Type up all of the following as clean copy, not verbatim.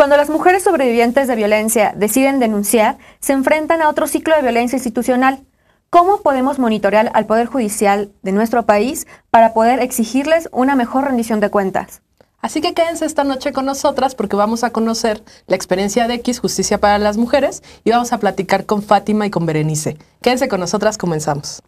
Cuando las mujeres sobrevivientes de violencia deciden denunciar, se enfrentan a otro ciclo de violencia institucional. ¿Cómo podemos monitorear al Poder Judicial de nuestro país para poder exigirles una mejor rendición de cuentas? Así que quédense esta noche con nosotras porque vamos a conocer la experiencia de X Justicia para las Mujeres y vamos a platicar con Fátima y con Berenice. Quédense con nosotras, comenzamos.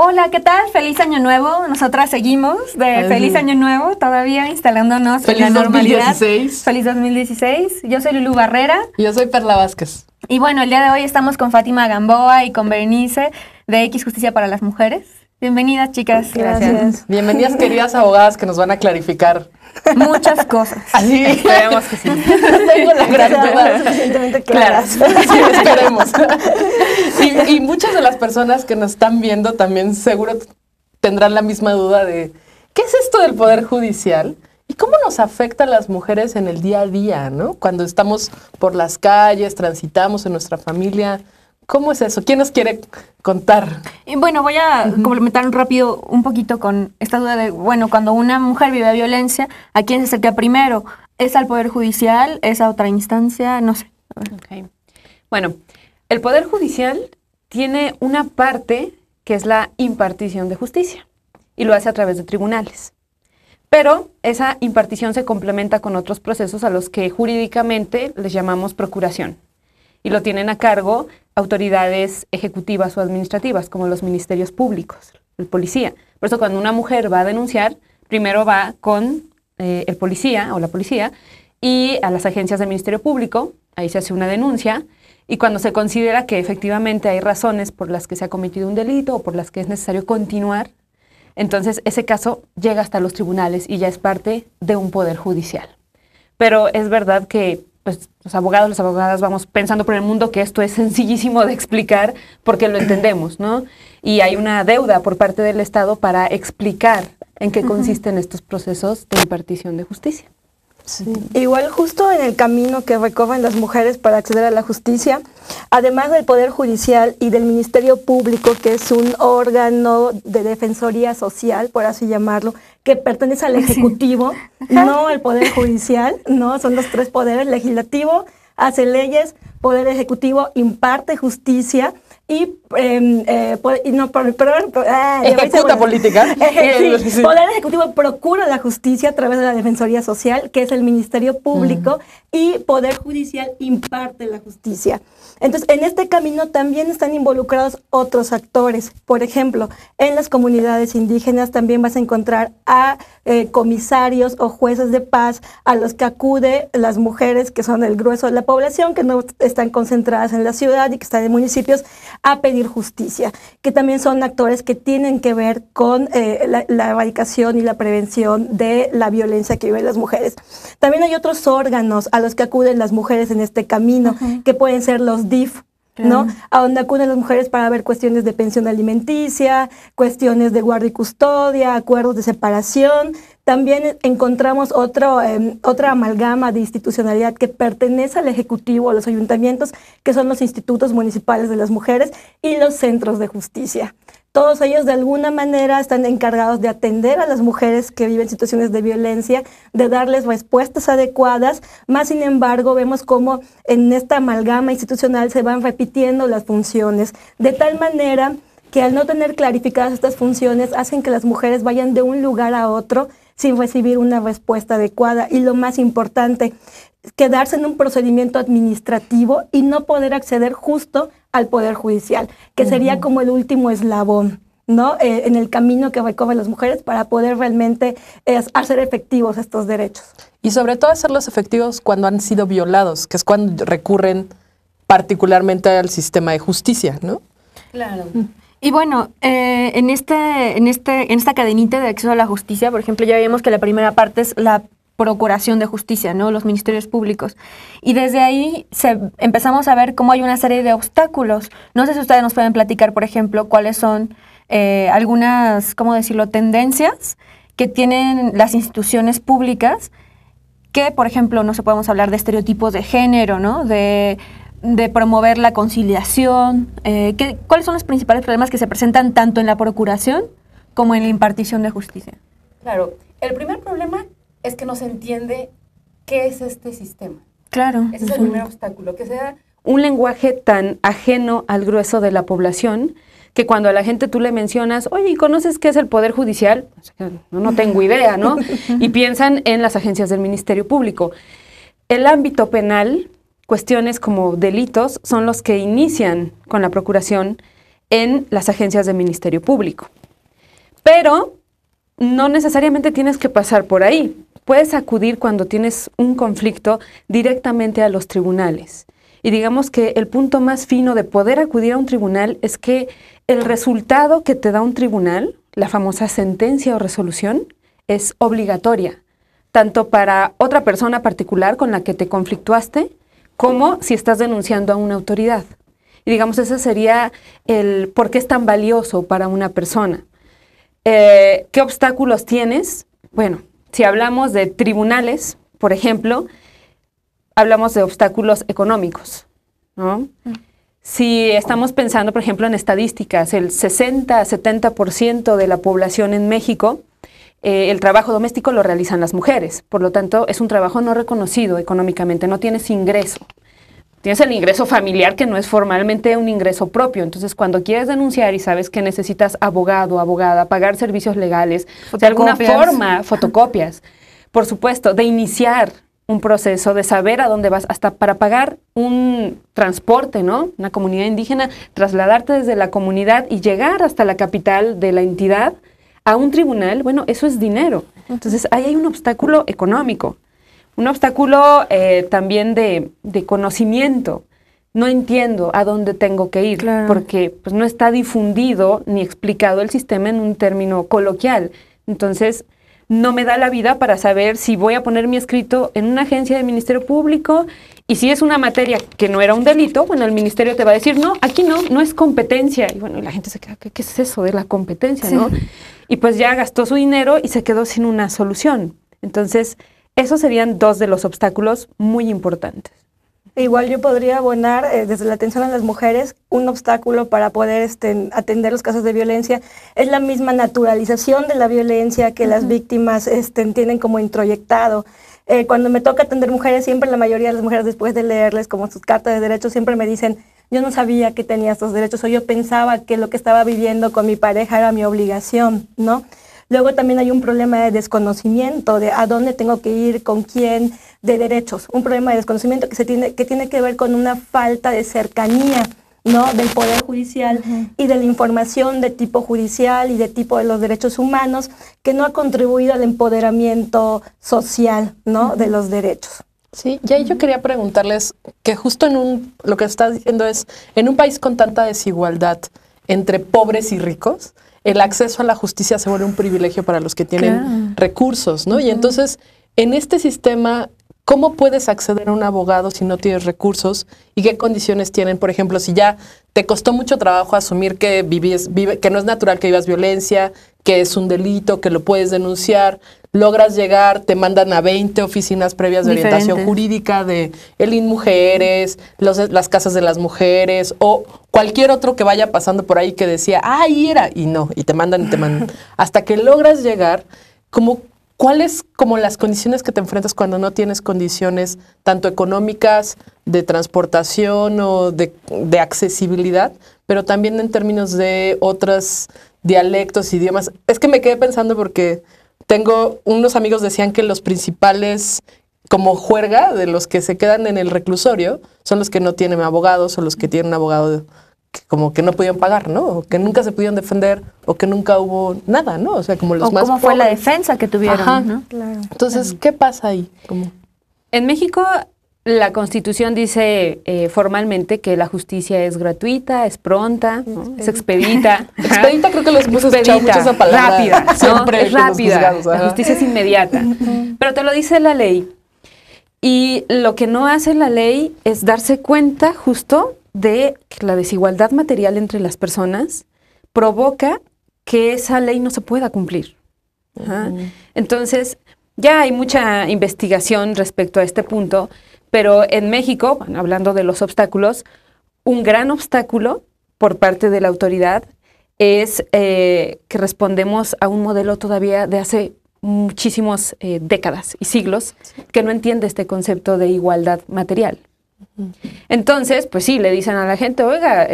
Hola, ¿qué tal? Feliz Año Nuevo. Nosotras seguimos de Feliz Año Nuevo, todavía instalándonos en la normalidad. Feliz 2016. Yo soy Lulú Barrera. Y yo soy Perla Vázquez. Y bueno, el día de hoy estamos con Fátima Gamboa y con Berenice de X Justicia para las Mujeres. Bienvenidas, chicas. Gracias. Bienvenidas, queridas abogadas que nos van a clarificar muchas cosas. Así esperemos que sí. Tengo la gran duda suficientemente claras. Sí, esperemos. Y muchas de las personas que nos están viendo también seguro tendrán la misma duda de ¿qué es esto del Poder Judicial? ¿Y cómo nos afecta a las mujeres en el día a día, ¿no? Cuando estamos por las calles, transitamos en nuestra familia. ¿Cómo es eso? ¿Quién nos quiere contar? Y bueno, voy a complementar un poquito con esta duda de, bueno, cuando una mujer vive violencia, ¿a quién se acerca primero? ¿Es al Poder Judicial? ¿Es a otra instancia? No sé. Okay. Bueno, el Poder Judicial tiene una parte que es la impartición de justicia y lo hace a través de tribunales. Pero esa impartición se complementa con otros procesos a los que jurídicamente les llamamos procuración. Y lo tienen a cargo autoridades ejecutivas o administrativas, como los ministerios públicos, el policía. Por eso cuando una mujer va a denunciar, primero va con el policía o la policía y a las agencias del Ministerio Público, ahí se hace una denuncia, y cuando se considera que efectivamente hay razones por las que se ha cometido un delito o por las que es necesario continuar, entonces ese caso llega hasta los tribunales y ya es parte de un poder judicial. Pero es verdad que pues, los abogados, las abogadas vamos pensando por el mundo que esto es sencillísimo de explicar porque lo entendemos, ¿no? Y hay una deuda por parte del Estado para explicar en qué consisten estos procesos de impartición de justicia. Sí. Igual justo en el camino que recorren las mujeres para acceder a la justicia, además del Poder Judicial y del Ministerio Público, que es un órgano de defensoría social, por así llamarlo, que pertenece al Ejecutivo, no al Poder Judicial, no, son los tres poderes: legislativo, hace leyes, Poder Ejecutivo imparte justicia y ejecuta política. Sí. Poder Ejecutivo procura la justicia a través de la Defensoría Social, que es el Ministerio Público, y Poder Judicial imparte la justicia. Entonces, en este camino también están involucrados otros actores. Por ejemplo, en las comunidades indígenas también vas a encontrar a comisarios o jueces de paz a los que acude las mujeres, que son el grueso de la población, que no están concentradas en la ciudad y que están en municipios, a pedir justicia, que también son actores que tienen que ver con la erradicación y la prevención de la violencia que viven las mujeres. También hay otros órganos a los que acuden las mujeres en este camino, que pueden ser los DIF, ¿no? A donde acuden las mujeres para ver cuestiones de pensión alimenticia, cuestiones de guardia y custodia, acuerdos de separación. También encontramos otra amalgama de institucionalidad que pertenece al Ejecutivo, a los ayuntamientos, que son los institutos municipales de las mujeres y los centros de justicia. Todos ellos de alguna manera están encargados de atender a las mujeres que viven situaciones de violencia, de darles respuestas adecuadas, más sin embargo vemos cómo en esta amalgama institucional se van repitiendo las funciones, de tal manera que al no tener clarificadas estas funciones hacen que las mujeres vayan de un lugar a otro sin recibir una respuesta adecuada y lo más importante, quedarse en un procedimiento administrativo y no poder acceder justo al Poder Judicial, que sería como el último eslabón, ¿no? En el camino que recorren las mujeres para poder realmente hacer efectivos estos derechos. Y sobre todo hacerlos efectivos cuando han sido violados, que es cuando recurren particularmente al sistema de justicia, ¿no? Claro. Y bueno, en esta cadenita de acceso a la justicia, por ejemplo, ya vimos que la primera parte es la procuración de justicia, ¿no? Los ministerios públicos. Y desde ahí empezamos a ver cómo hay una serie de obstáculos. No sé si ustedes nos pueden platicar, por ejemplo, cuáles son algunas, ¿cómo decirlo?, tendencias que tienen las instituciones públicas que, por ejemplo, no se podemos hablar de estereotipos de género, ¿no? De promover la conciliación. ¿Cuáles son los principales problemas que se presentan tanto en la procuración como en la impartición de justicia? Claro, el primer problema es que no se entiende qué es este sistema. Claro. Ese es el primer obstáculo, que sea un lenguaje tan ajeno al grueso de la población que cuando a la gente tú le mencionas, oye, ¿conoces qué es el Poder Judicial? No tengo idea, ¿no? Y piensan en las agencias del Ministerio Público. El ámbito penal, cuestiones como delitos, son los que inician con la procuración en las agencias del Ministerio Público. Pero no necesariamente tienes que pasar por ahí. Puedes acudir cuando tienes un conflicto directamente a los tribunales. Y digamos que el punto más fino de poder acudir a un tribunal es que el resultado que te da un tribunal, la famosa sentencia o resolución, es obligatoria, tanto para otra persona particular con la que te conflictuaste, como si estás denunciando a una autoridad. Y digamos, ese sería el por qué es tan valioso para una persona. ¿Qué obstáculos tienes? Bueno, si hablamos de tribunales, por ejemplo, hablamos de obstáculos económicos, ¿no? Si estamos pensando, por ejemplo, en estadísticas, el 60-70% de la población en México, el trabajo doméstico lo realizan las mujeres. Por lo tanto, es un trabajo no reconocido económicamente, no tienes ingreso. Tienes el ingreso familiar, que no es formalmente un ingreso propio. Entonces, cuando quieres denunciar y sabes que necesitas abogado, abogada, pagar servicios legales, de alguna forma, fotocopias, por supuesto, de iniciar un proceso, de saber a dónde vas, hasta para pagar un transporte, ¿no? Una comunidad indígena, trasladarte desde la comunidad y llegar hasta la capital de la entidad a un tribunal, bueno, eso es dinero. Entonces, ahí hay un obstáculo económico. Un obstáculo también de conocimiento. No entiendo a dónde tengo que ir, claro, porque pues, no está difundido ni explicado el sistema en un término coloquial. Entonces, no me da la vida para saber si voy a poner mi escrito en una agencia del Ministerio Público y si es una materia que no era un delito, bueno, el ministerio te va a decir, no, aquí no es competencia. Y bueno, la gente se queda, ¿qué es eso de la competencia, no? Y pues ya gastó su dinero y se quedó sin una solución. Entonces, esos serían dos de los obstáculos muy importantes. Igual yo podría abonar desde la atención a las mujeres, un obstáculo para poder atender los casos de violencia es la misma naturalización de la violencia que las víctimas tienen como introyectado. Cuando me toca atender mujeres, siempre la mayoría de las mujeres, después de leerles como sus cartas de derechos, siempre me dicen, yo no sabía que tenía estos derechos, o yo pensaba que lo que estaba viviendo con mi pareja era mi obligación, ¿no? Luego también hay un problema de desconocimiento, de a dónde tengo que ir, con quién, de derechos. Un problema de desconocimiento que tiene que ver con una falta de cercanía, ¿no?, del Poder Judicial y de la información de tipo judicial y de tipo de los derechos humanos, que no ha contribuido al empoderamiento social, ¿no?, de los derechos. Sí, y ahí yo quería preguntarles que justo lo que estás diciendo es, en un país con tanta desigualdad entre pobres y ricos, el acceso a la justicia se vuelve un privilegio para los que tienen recursos, ¿no? Y entonces, en este sistema, ¿cómo puedes acceder a un abogado si no tienes recursos? ¿Y qué condiciones tienen? Por ejemplo, si ya te costó mucho trabajo asumir que que no es natural que vivas violencia, que es un delito, que lo puedes denunciar, logras llegar, te mandan a 20 oficinas previas de orientación jurídica de el INMujeres, las casas de las mujeres o cualquier otro que vaya pasando por ahí que decía, ahí era, y no, y te mandan. Hasta que logras llegar, ¿cuáles como las condiciones que te enfrentas cuando no tienes condiciones tanto económicas, de transportación o de accesibilidad, pero también en términos de otros dialectos, idiomas? Es que me quedé pensando porque tengo unos amigos decían que los principales como juerga de los que se quedan en el reclusorio son los que no tienen abogados o los que tienen un abogado que como que no podían pagar, ¿no? O que nunca se pudieron defender o que nunca hubo nada, ¿no? O sea, como los O más cómo fue la pobres. defensa que tuvieron, Ajá. ¿no? Claro. Entonces, ¿qué pasa ahí? Como, En México, la Constitución dice formalmente que la justicia es gratuita, es pronta, ¿no? Es expedita. expedita, creo que los hemos escuchado mucho esa palabra. Rápida, ¿no? Siempre Es con los rápida. juzgados, La ajá. justicia es inmediata. Pero te lo dice la ley. Y lo que no hace la ley es darse cuenta justo de que la desigualdad material entre las personas provoca que esa ley no se pueda cumplir. Ajá. Entonces, ya hay mucha investigación respecto a este punto, pero en México, bueno, hablando de los obstáculos, un gran obstáculo por parte de la autoridad es que respondemos a un modelo todavía de hace muchísimas décadas y siglos que no entiende este concepto de igualdad material. Entonces, pues sí, le dicen a la gente, oiga,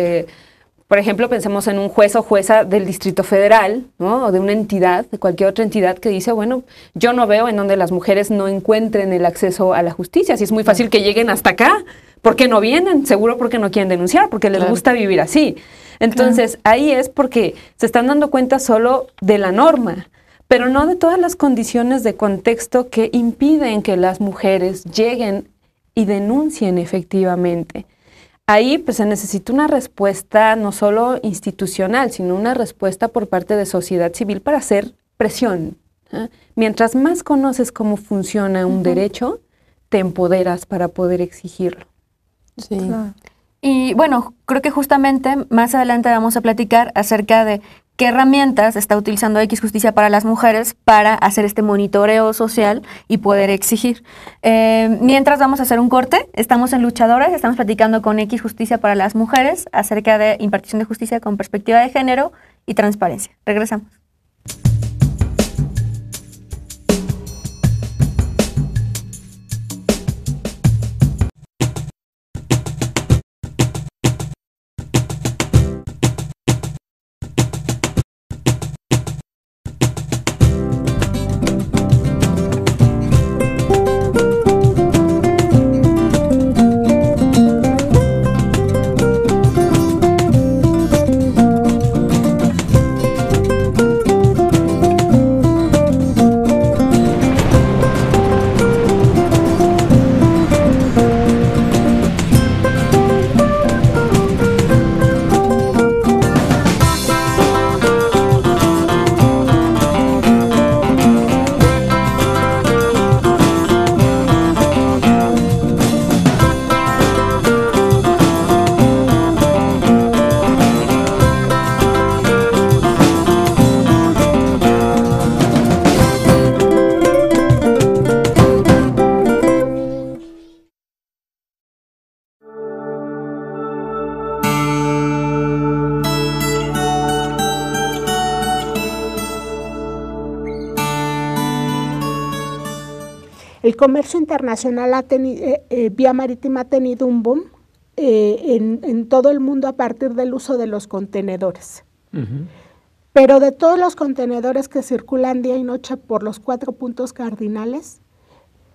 por ejemplo, pensemos en un juez o jueza del Distrito Federal, ¿no? O de una entidad, de cualquier otra entidad que dice, bueno, yo no veo en donde las mujeres no encuentren el acceso a la justicia. Si es muy fácil que lleguen hasta acá, ¿por qué no vienen? Seguro porque no quieren denunciar, porque les gusta vivir así. Entonces, ahí es porque se están dando cuenta solo de la norma, pero no de todas las condiciones de contexto que impiden que las mujeres lleguen y denuncien efectivamente. Ahí pues se necesita una respuesta no solo institucional, sino una respuesta por parte de sociedad civil para hacer presión. Mientras más conoces cómo funciona un derecho, te empoderas para poder exigirlo. sí. Claro. Y bueno, creo que justamente más adelante vamos a platicar acerca de qué herramientas está utilizando X Justicia para las mujeres para hacer este monitoreo social y poder exigir. Mientras vamos a hacer un corte, estamos en Luchadoras, estamos platicando con X Justicia para las mujeres acerca de impartición de justicia con perspectiva de género y transparencia. Regresamos. El comercio internacional vía marítima ha tenido un boom en todo el mundo a partir del uso de los contenedores. Pero de todos los contenedores que circulan día y noche por los 4 puntos cardinales,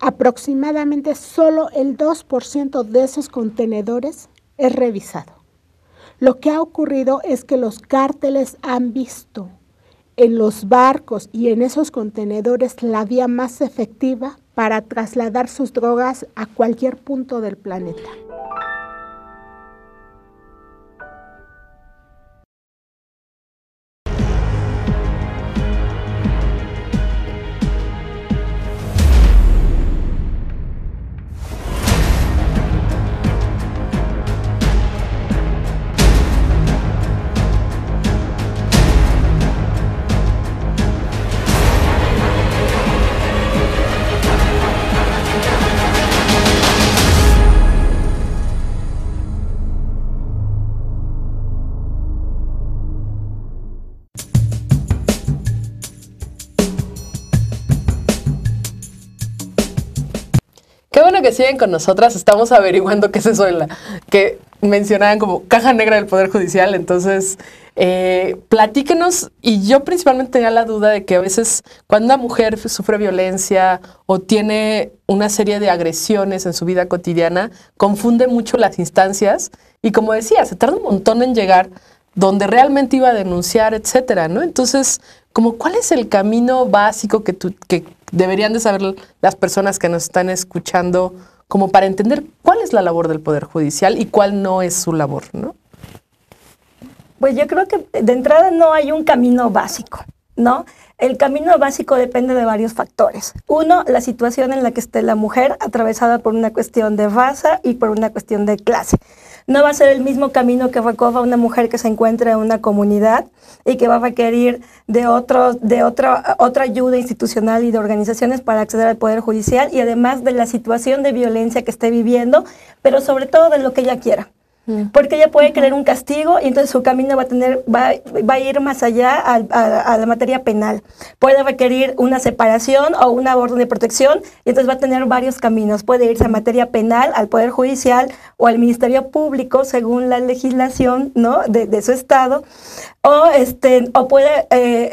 aproximadamente solo el 2% de esos contenedores es revisado. Lo que ha ocurrido es que los cárteles han visto en los barcos y en esos contenedores la vía más efectiva para trasladar sus drogas a cualquier punto del planeta. Qué bueno que siguen con nosotras. Estamos averiguando qué es eso de que mencionaban como caja negra del Poder Judicial. Entonces, Platíquenos, y yo principalmente tenía la duda de que a veces cuando una mujer sufre violencia o tiene una serie de agresiones en su vida cotidiana, confunde mucho las instancias y, como decía, se tarda un montón en llegar donde realmente iba a denunciar, etcétera, ¿no? Entonces, como, ¿cuál es el camino básico que deberían de saber las personas que nos están escuchando, como para entender cuál es la labor del Poder Judicial y cuál no es su labor, ¿no? Pues yo creo que de entrada no hay un camino básico, ¿no? El camino básico depende de varios factores. Uno, la situación en la que esté la mujer, atravesada por una cuestión de raza y por una cuestión de clase. No va a ser el mismo camino que recorra una mujer que se encuentra en una comunidad y que va a requerir de otra ayuda institucional y de organizaciones para acceder al Poder Judicial, y además de la situación de violencia que esté viviendo, pero sobre todo de lo que ella quiera. Porque ella puede querer un castigo y entonces su camino va a ir más allá a la materia penal. Puede requerir una separación o una orden de protección y entonces va a tener varios caminos. Puede irse a materia penal, al Poder Judicial o al Ministerio Público según la legislación, ¿no?, de su estado. O puede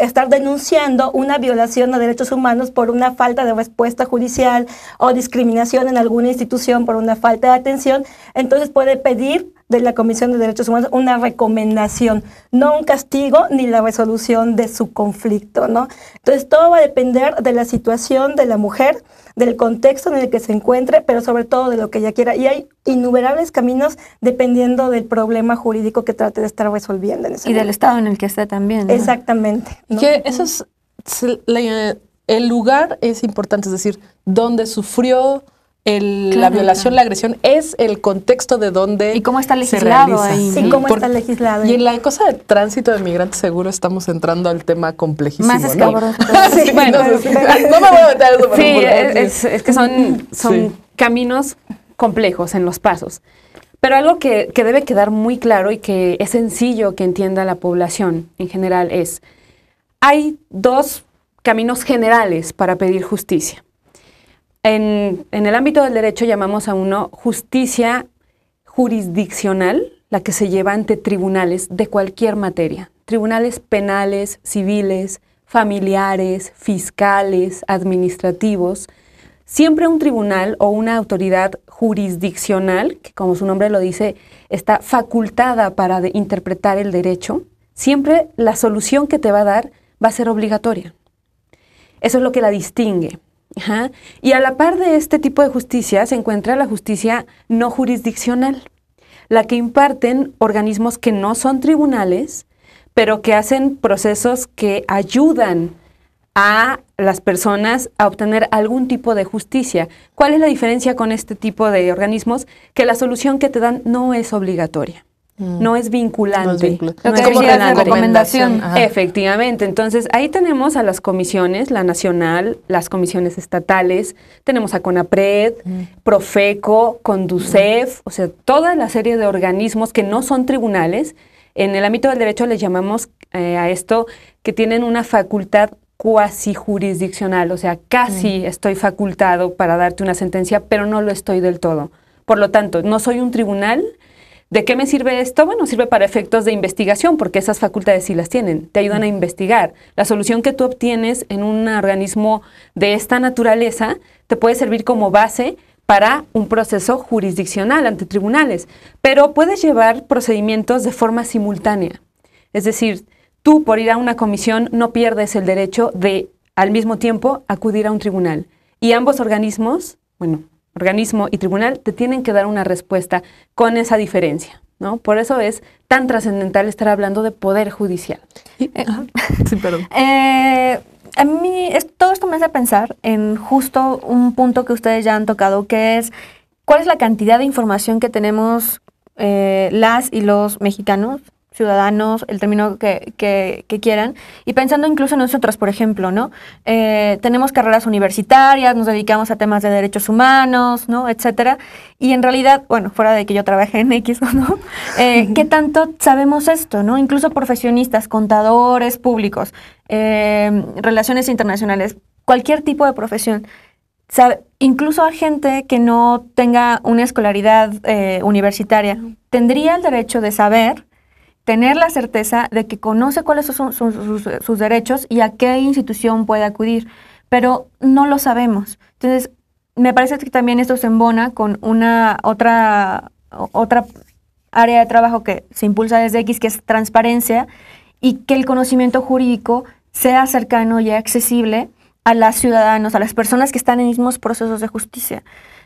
estar denunciando una violación a derechos humanos por una falta de respuesta judicial o discriminación en alguna institución por una falta de atención. Entonces puede pedir de la Comisión de Derechos Humanos una recomendación, no un castigo ni la resolución de su conflicto, ¿no? Entonces todo va a depender de la situación de la mujer, del contexto en el que se encuentre, pero sobre todo de lo que ella quiera. Y hay innumerables caminos dependiendo del problema jurídico que trate de estar resolviendo en ese momento. Del estado en el que esté también, ¿no? Exactamente, ¿no? Que eso es, el lugar es importante, es decir, donde sufrió la violación, la agresión, es el contexto de donde y cómo está legislado ahí. Sí, cómo está legislado. Y en la cosa de tránsito de migrantes, seguro estamos entrando al tema complejísimo, más escabroso. ¿no? Sí, bueno, no me voy a meter eso. Sí, es que son caminos complejos en los pasos. Pero algo que debe quedar muy claro y que es sencillo que entienda la población en general es, hay dos caminos generales para pedir justicia. En el ámbito del derecho llamamos a uno justicia jurisdiccional, la que se lleva ante tribunales de cualquier materia, tribunales penales, civiles, familiares, fiscales, administrativos. Siempre un tribunal o una autoridad jurisdiccional, que como su nombre lo dice, está facultada para interpretar el derecho, siempre la solución que te va a dar va a ser obligatoria. Eso es lo que la distingue. Ajá. Y a la par de este tipo de justicia se encuentra la justicia no jurisdiccional, la que imparten organismos que no son tribunales, pero que hacen procesos que ayudan a las personas a obtener algún tipo de justicia. ¿Cuál es la diferencia con este tipo de organismos? Que la solución que te dan no es obligatoria. No es vinculante. No es vinculante. Lo que Como decías de una recomendación. Ajá. Efectivamente. Entonces, ahí tenemos a las comisiones, la nacional, las comisiones estatales, tenemos a CONAPRED, Profeco, CONDUCEF, o sea, toda la serie de organismos que no son tribunales. En el ámbito del derecho les llamamos a esto que tienen una facultad cuasi jurisdiccional, o sea, casi estoy facultado para darte una sentencia, pero no lo estoy del todo. Por lo tanto, no soy un tribunal. ¿De qué me sirve esto? Bueno, sirve para efectos de investigación, porque esas facultades sí las tienen, te ayudan a investigar. La solución que tú obtienes en un organismo de esta naturaleza te puede servir como base para un proceso jurisdiccional ante tribunales, pero puedes llevar procedimientos de forma simultánea. Es decir, tú por ir a una comisión no pierdes el derecho de, al mismo tiempo, acudir a un tribunal. Y ambos organismos, bueno, organismo y tribunal, te tienen que dar una respuesta con esa diferencia, ¿no? Por eso es tan trascendental estar hablando de poder judicial. Sí, perdón. A mí todo esto me hace pensar en justo un punto que ustedes ya han tocado, que es cuál es la cantidad de información que tenemos las y los mexicanos, ciudadanos, el término que quieran, y pensando incluso en nosotros, por ejemplo, ¿no? Tenemos carreras universitarias, nos dedicamos a temas de derechos humanos, ¿no? Etcétera, y en realidad, bueno, fuera de que yo trabajé en X, ¿no? ¿Qué tanto sabemos esto, ¿no? Incluso profesionistas, contadores públicos, relaciones internacionales, cualquier tipo de profesión, incluso a gente que no tenga una escolaridad universitaria, tendría el derecho de saber tener la certeza de que conoce cuáles son sus derechos y a qué institución puede acudir, pero no lo sabemos. Entonces, me parece que también esto se embona con una otra área de trabajo que se impulsa desde X, que es transparencia, y que el conocimiento jurídico sea cercano y accesible a los ciudadanos, a las personas que están en mismos procesos de justicia.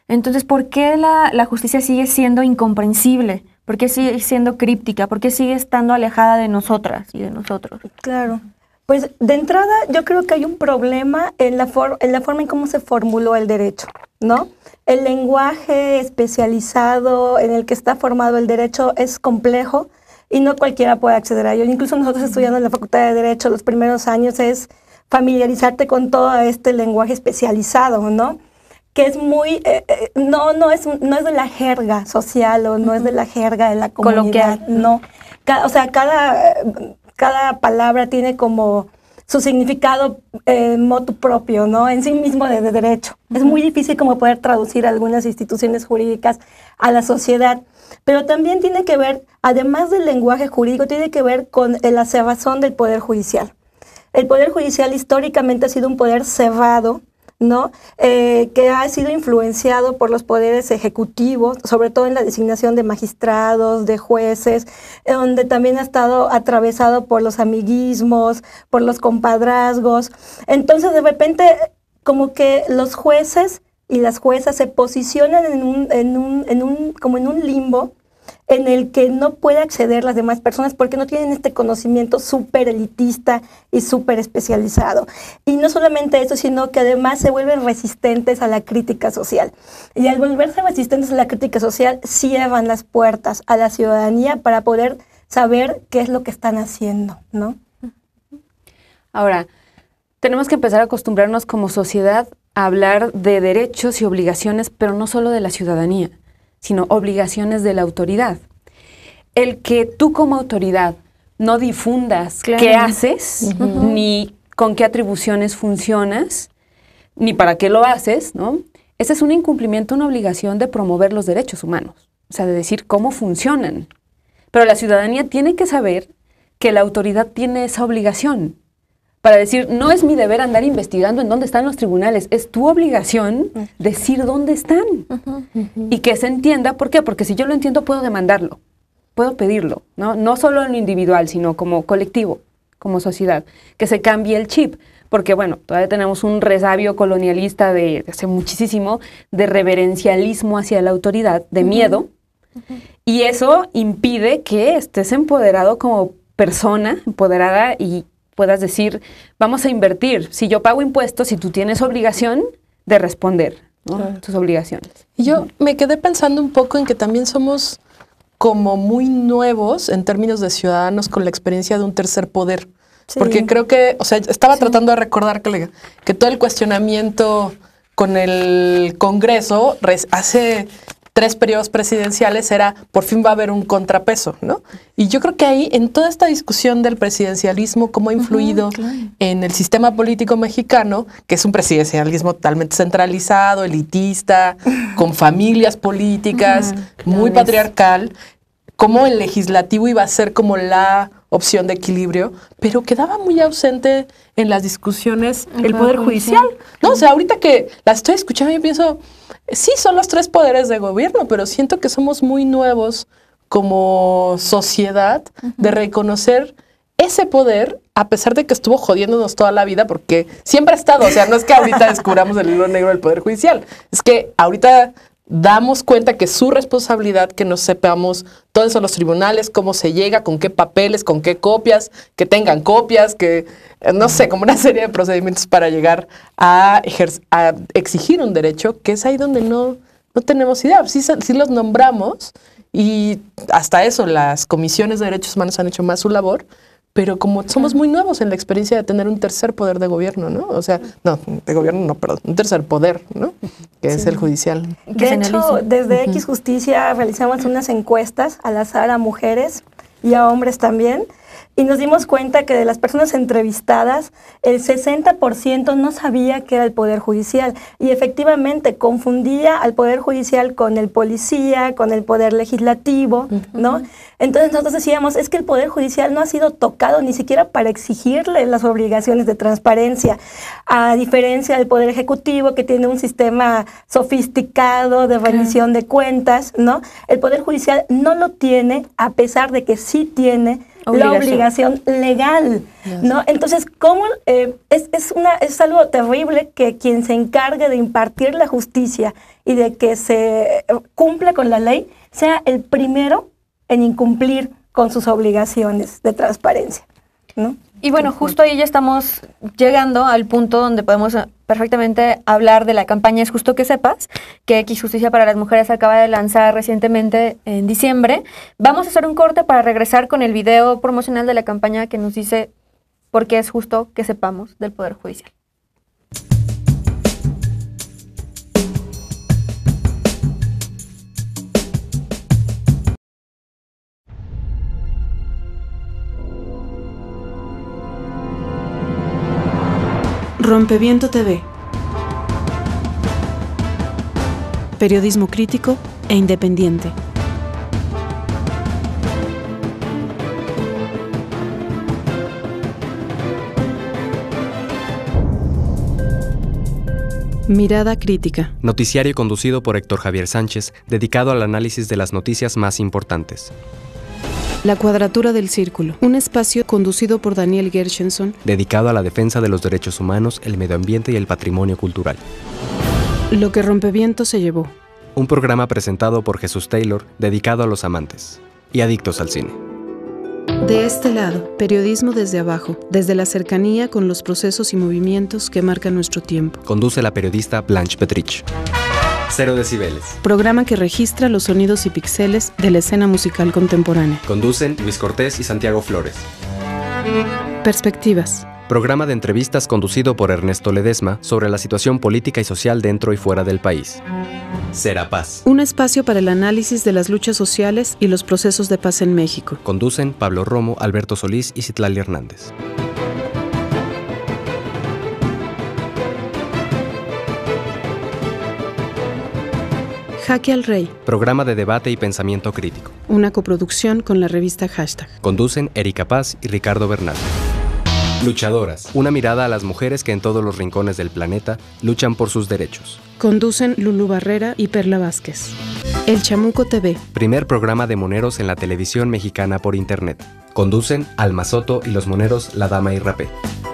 Entonces, ¿por qué la justicia sigue siendo incomprensible? ¿Por qué sigue siendo críptica? ¿Por qué sigue estando alejada de nosotras y de nosotros? Claro. Pues de entrada yo creo que hay un problema en la forma en cómo se formuló el derecho, ¿no? El lenguaje especializado en el que está formado el derecho es complejo y no cualquiera puede acceder a ello. Incluso nosotros estudiando en la Facultad de Derecho los primeros años es familiarizarte con todo este lenguaje especializado, ¿no? Que es muy, no es de la jerga social o no es de la jerga de la comunidad, coloquial. No. O sea, cada palabra tiene como su significado motu propio, ¿no? En sí mismo de derecho. Es muy difícil como poder traducir algunas instituciones jurídicas a la sociedad. Pero también tiene que ver, además del lenguaje jurídico, tiene que ver con la cerrazón del Poder Judicial. El Poder Judicial históricamente ha sido un poder cerrado, ¿no? Que ha sido influenciado por los poderes ejecutivos, sobre todo en la designación de magistrados, de jueces, donde también ha estado atravesado por los amiguismos, por los compadrazgos. Entonces, de repente, como que los jueces y las juezas se posicionan como en un limbo en el que no puede acceder las demás personas porque no tienen este conocimiento súper elitista y súper especializado. Y no solamente eso, sino que además se vuelven resistentes a la crítica social. Y al volverse resistentes a la crítica social, cierran las puertas a la ciudadanía para poder saber qué es lo que están haciendo, ¿no? Ahora, tenemos que empezar a acostumbrarnos como sociedad a hablar de derechos y obligaciones, pero no solo de la ciudadanía, sino obligaciones de la autoridad. El que tú como autoridad no difundas qué haces, ni con qué atribuciones funcionas, ni para qué lo haces, ¿no? Ese es un incumplimiento, una obligación de promover los derechos humanos, o sea, de decir cómo funcionan. Pero la ciudadanía tiene que saber que la autoridad tiene esa obligación para decir, no es mi deber andar investigando en dónde están los tribunales, es tu obligación decir dónde están. Y que se entienda, ¿por qué? Porque si yo lo entiendo, puedo demandarlo, puedo pedirlo, ¿no? No solo en lo individual, sino como colectivo, como sociedad, que se cambie el chip. Porque, bueno, todavía tenemos un resabio colonialista de hace muchísimo, de reverencialismo hacia la autoridad, de miedo, y eso impide que estés empoderado como persona, empoderada, y puedas decir, vamos a invertir. Si yo pago impuestos y tú tienes obligación de responder, ¿no? Tus obligaciones. Y yo me quedé pensando un poco en que también somos como muy nuevos en términos de ciudadanos con la experiencia de un tercer poder. Sí. Porque creo que, o sea, estaba tratando de recordar que todo el cuestionamiento con el Congreso hace 3 periodos presidenciales era, por fin va a haber un contrapeso, ¿no? Y yo creo que ahí, en toda esta discusión del presidencialismo, cómo ha influido en el sistema político mexicano, que es un presidencialismo totalmente centralizado, elitista, con familias políticas, muy patriarcal, cómo el legislativo iba a ser como la opción de equilibrio, pero quedaba muy ausente en las discusiones el Poder Judicial. No, o sea, ahorita que las estoy escuchando, yo pienso, sí, son los 3 poderes de gobierno, pero siento que somos muy nuevos como sociedad de reconocer ese poder, a pesar de que estuvo jodiéndonos toda la vida, porque siempre ha estado, o sea, no es que ahorita descubramos el hilo negro del Poder Judicial, es que ahorita damos cuenta que es su responsabilidad que nos sepamos todo eso, los tribunales, cómo se llega, con qué papeles, con qué copias, que tengan copias, que, no sé, como una serie de procedimientos para llegar a exigir un derecho, que es ahí donde no tenemos idea. Sí los nombramos y hasta eso, las comisiones de derechos humanos han hecho más su labor, pero como somos muy nuevos en la experiencia de tener un tercer poder de gobierno, ¿no? O sea, no, de gobierno no, perdón, un tercer poder, ¿no? Que es el judicial. De hecho, desde X Justicia realizamos unas encuestas al azar a mujeres y a hombres también, y nos dimos cuenta que de las personas entrevistadas, el 60% no sabía qué era el Poder Judicial y efectivamente confundía al Poder Judicial con el policía, con el Poder Legislativo, ¿no? Entonces nosotros decíamos, es que el Poder Judicial no ha sido tocado ni siquiera para exigirle las obligaciones de transparencia, a diferencia del Poder Ejecutivo, que tiene un sistema sofisticado de rendición de cuentas, ¿no? El Poder Judicial no lo tiene, a pesar de que sí tiene la obligación legal, ¿no? Entonces, ¿cómo? Es algo terrible que quien se encargue de impartir la justicia y de que se cumpla con la ley sea el primero en incumplir con sus obligaciones de transparencia, ¿no? Y bueno, justo ahí ya estamos llegando al punto donde podemos perfectamente hablar de la campaña Es Justo que Sepas, que X Justicia para las Mujeres acaba de lanzar recientemente en diciembre. Vamos a hacer un corte para regresar con el video promocional de la campaña que nos dice por qué es justo que sepamos del Poder Judicial. Rompeviento TV. Periodismo crítico e independiente. Mirada crítica. Noticiario conducido por Héctor Javier Sánchez, dedicado al análisis de las noticias más importantes. La Cuadratura del Círculo, un espacio conducido por Daniel Gershenson, dedicado a la defensa de los derechos humanos, el medio ambiente y el patrimonio cultural. Lo que Rompeviento se llevó. Un programa presentado por Jesús Taylor, dedicado a los amantes y adictos al cine. De este lado, periodismo desde abajo, desde la cercanía con los procesos y movimientos que marcan nuestro tiempo. Conduce la periodista Blanche Petrich. 0 decibeles. Programa que registra los sonidos y píxeles de la escena musical contemporánea. Conducen Luis Cortés y Santiago Flores. Perspectivas. Programa de entrevistas conducido por Ernesto Ledesma sobre la situación política y social dentro y fuera del país. Serapaz. Un espacio para el análisis de las luchas sociales y los procesos de paz en México. Conducen Pablo Romo, Alberto Solís y Citlali Hernández. Jaque al Rey. Programa de debate y pensamiento crítico. Una coproducción con la revista Hashtag. Conducen Erika Paz y Ricardo Bernal. Luchadoras. Una mirada a las mujeres que en todos los rincones del planeta luchan por sus derechos. Conducen Lulú Barrera y Perla Vázquez. El Chamuco TV. Primer programa de moneros en la televisión mexicana por internet. Conducen Alma Soto y los moneros La Dama y Rapé.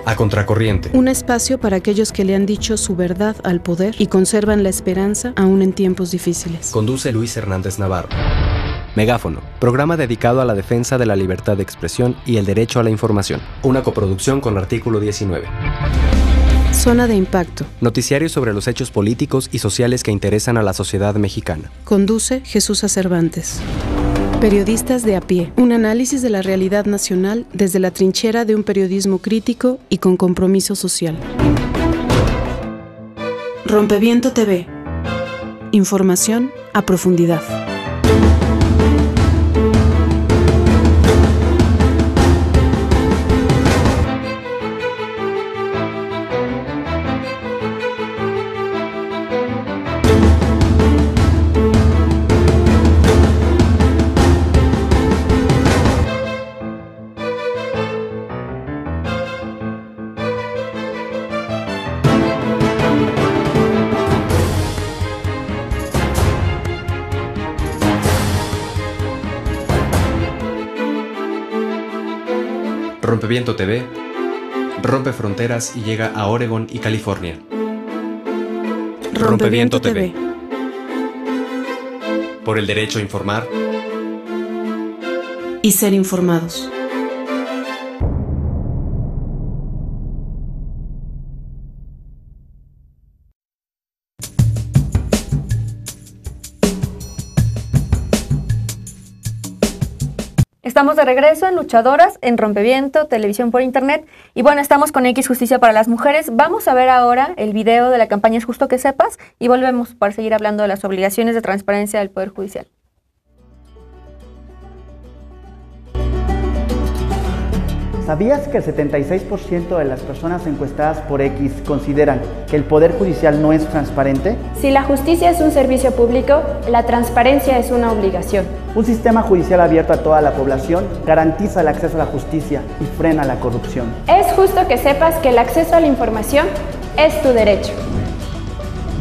A Contracorriente. Un espacio para aquellos que le han dicho su verdad al poder y conservan la esperanza aún en tiempos difíciles. Conduce Luis Hernández Navarro. Megáfono, programa dedicado a la defensa de la libertad de expresión y el derecho a la información. Una coproducción con Artículo 19. Zona de Impacto. Noticiario sobre los hechos políticos y sociales que interesan a la sociedad mexicana. Conduce Jesús Cervantes. Periodistas de a pie. Un análisis de la realidad nacional desde la trinchera de un periodismo crítico y con compromiso social. Rompeviento TV. Información a profundidad. Rompeviento TV rompe fronteras y llega a Oregón y California. Rompeviento TV. Por el derecho a informar y ser informados. Estamos de regreso en Luchadoras, en Rompeviento, televisión por internet. Y bueno, estamos con X Justicia para las Mujeres. Vamos a ver ahora el video de la campaña Es Justo que Sepas y volvemos para seguir hablando de las obligaciones de transparencia del Poder Judicial. ¿Sabías que el 76% de las personas encuestadas por X consideran que el Poder Judicial no es transparente? Si la justicia es un servicio público, la transparencia es una obligación. Un sistema judicial abierto a toda la población garantiza el acceso a la justicia y frena la corrupción. Es justo que sepas que el acceso a la información es tu derecho.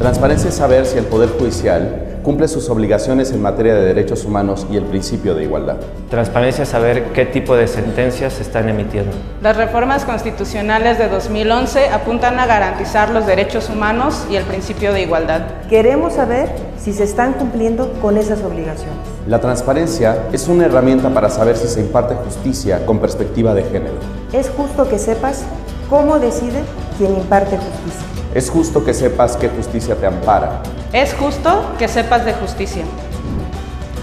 Transparencia es saber si el Poder Judicial cumple sus obligaciones en materia de derechos humanos y el principio de igualdad. Transparencia es saber qué tipo de sentencias se están emitiendo. Las reformas constitucionales de 2011 apuntan a garantizar los derechos humanos y el principio de igualdad. Queremos saber si se están cumpliendo con esas obligaciones. La transparencia es una herramienta para saber si se imparte justicia con perspectiva de género. Es justo que sepas cómo decide quien imparte justicia. Es justo que sepas qué justicia te ampara. Es justo que sepas de justicia.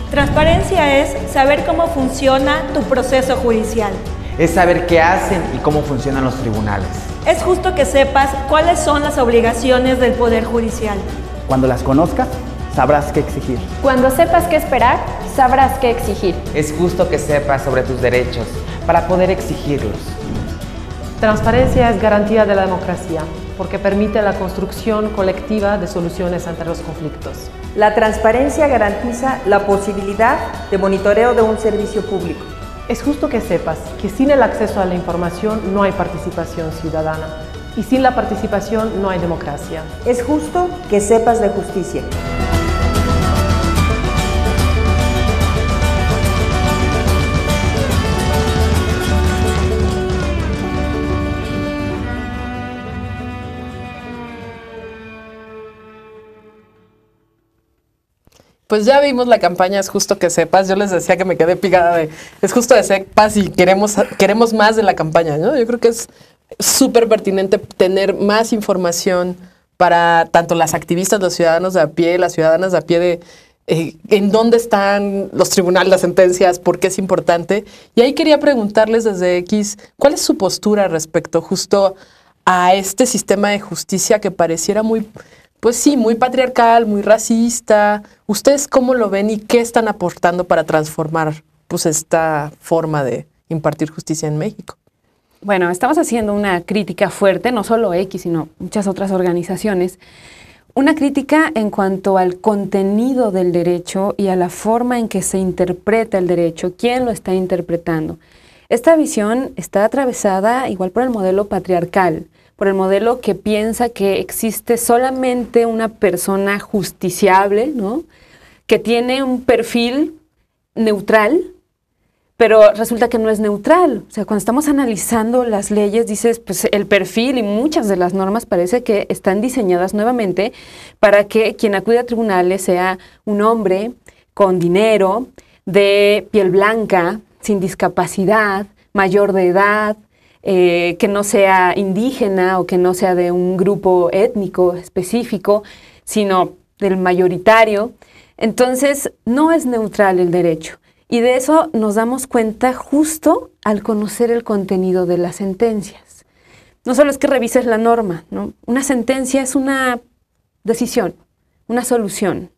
Transparencia es saber cómo funciona tu proceso judicial. Es saber qué hacen y cómo funcionan los tribunales. Es justo que sepas cuáles son las obligaciones del Poder Judicial. Cuando las conozcas, sabrás qué exigir. Cuando sepas qué esperar, sabrás qué exigir. Es justo que sepas sobre tus derechos para poder exigirlos. Transparencia es garantía de la democracia, porque permite la construcción colectiva de soluciones ante los conflictos. La transparencia garantiza la posibilidad de monitoreo de un servicio público. Es justo que sepas que sin el acceso a la información no hay participación ciudadana y sin la participación no hay democracia. Es justo que sepas de justicia. Pues ya vimos la campaña Es Justo que Sepas. Yo les decía que me quedé picada de Es Justo que Sepas y queremos más de la campaña, ¿no? Yo creo que es súper pertinente tener más información para tanto las activistas, los ciudadanos de a pie, las ciudadanas de a pie de en dónde están los tribunales, las sentencias, por qué es importante. Y ahí quería preguntarles desde X, ¿cuál es su postura respecto justo a este sistema de justicia que pareciera muy... Pues sí, muy patriarcal, muy racista. ¿Ustedes cómo lo ven y qué están aportando para transformar pues esta forma de impartir justicia en México? Bueno, estamos haciendo una crítica fuerte, no solo X, sino muchas otras organizaciones. Una crítica en cuanto al contenido del derecho y a la forma en que se interpreta el derecho, quién lo está interpretando. Esta visión está atravesada igual por el modelo patriarcal, por el modelo que piensa que existe solamente una persona justiciable, ¿no? Que tiene un perfil neutral, pero resulta que no es neutral. O sea, cuando estamos analizando las leyes, dices, pues el perfil y muchas de las normas parece que están diseñadas nuevamente para que quien acude a tribunales sea un hombre con dinero, de piel blanca, sin discapacidad, mayor de edad, que no sea indígena o que no sea de un grupo étnico específico, sino del mayoritario. Entonces, no es neutral el derecho. Y de eso nos damos cuenta justo al conocer el contenido de las sentencias. No solo es que revises la norma, ¿no? Una sentencia es una decisión, una solución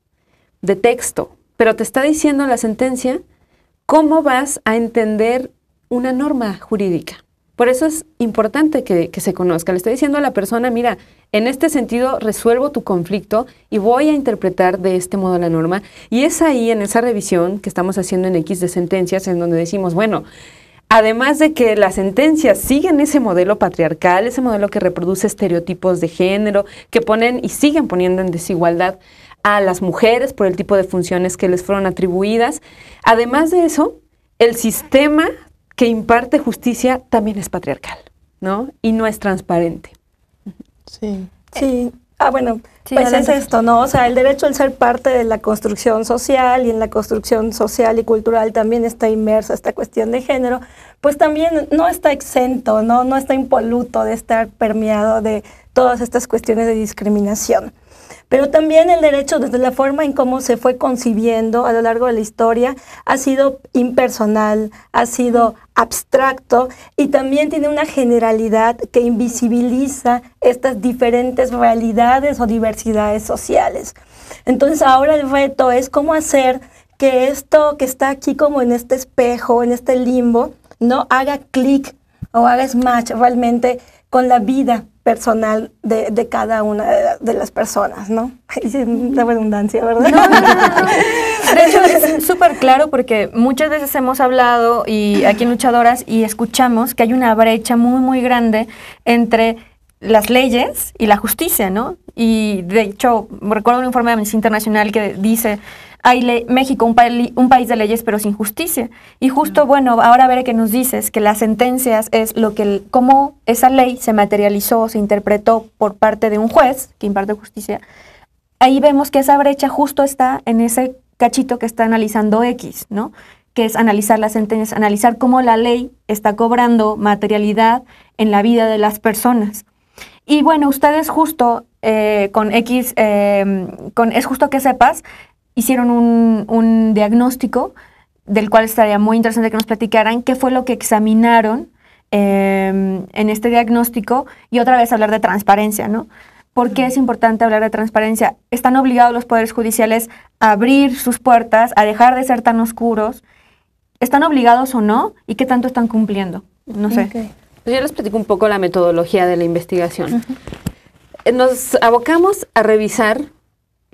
de texto, pero te está diciendo la sentencia cómo vas a entender una norma jurídica. Por eso es importante que se conozca. Le estoy diciendo a la persona, mira, en este sentido resuelvo tu conflicto y voy a interpretar de este modo la norma. Y es ahí, en esa revisión que estamos haciendo en X de sentencias, en donde decimos, bueno, además de que las sentencias siguen ese modelo patriarcal, ese modelo que reproduce estereotipos de género, que ponen y siguen poniendo en desigualdad a las mujeres por el tipo de funciones que les fueron atribuidas. Además de eso, el sistema que imparte justicia también es patriarcal, ¿no? Y no es transparente. Sí. Sí. Bueno, Sí, pues adelante. es esto, ¿no? O sea, el derecho al ser parte de la construcción social, y en la construcción social y cultural también está inmersa esta cuestión de género, pues también no está exento, ¿no? No está impoluto de estar permeado de todas estas cuestiones de discriminación. Pero también el derecho, desde la forma en cómo se fue concibiendo a lo largo de la historia, ha sido impersonal, ha sido abstracto y también tiene una generalidad que invisibiliza estas diferentes realidades o diversidades sociales. Entonces ahora el reto es cómo hacer que esto que está aquí como en este espejo, en este limbo, no haga clic, o hagas match realmente con la vida personal de cada una de las personas, ¿no? Hice la redundancia, ¿verdad? De hecho, es súper claro porque muchas veces hemos hablado y aquí en Luchadoras y escuchamos que hay una brecha muy, muy grande entre las leyes y la justicia, ¿no? Y de hecho, recuerdo un informe de Amnistía Internacional que dice, hay México, un país de leyes pero sin justicia. Y justo, bueno, ahora veré que nos dices que las sentencias es lo que, cómo esa ley se materializó, se interpretó por parte de un juez que imparte justicia. Ahí vemos que esa brecha justo está en ese cachito que está analizando X, ¿no? Que es analizar las sentencias, analizar cómo la ley está cobrando materialidad en la vida de las personas. Y bueno, ustedes justo con X, Es Justo que Sepas, hicieron un diagnóstico del cual estaría muy interesante que nos platicaran qué fue lo que examinaron en este diagnóstico y otra vez hablar de transparencia, ¿no? ¿Por qué es importante hablar de transparencia? ¿Están obligados los poderes judiciales a abrir sus puertas, a dejar de ser tan oscuros? ¿Están obligados o no? ¿Y qué tanto están cumpliendo? No sé. Okay. Pues yo les platico un poco la metodología de la investigación. Nos abocamos a revisar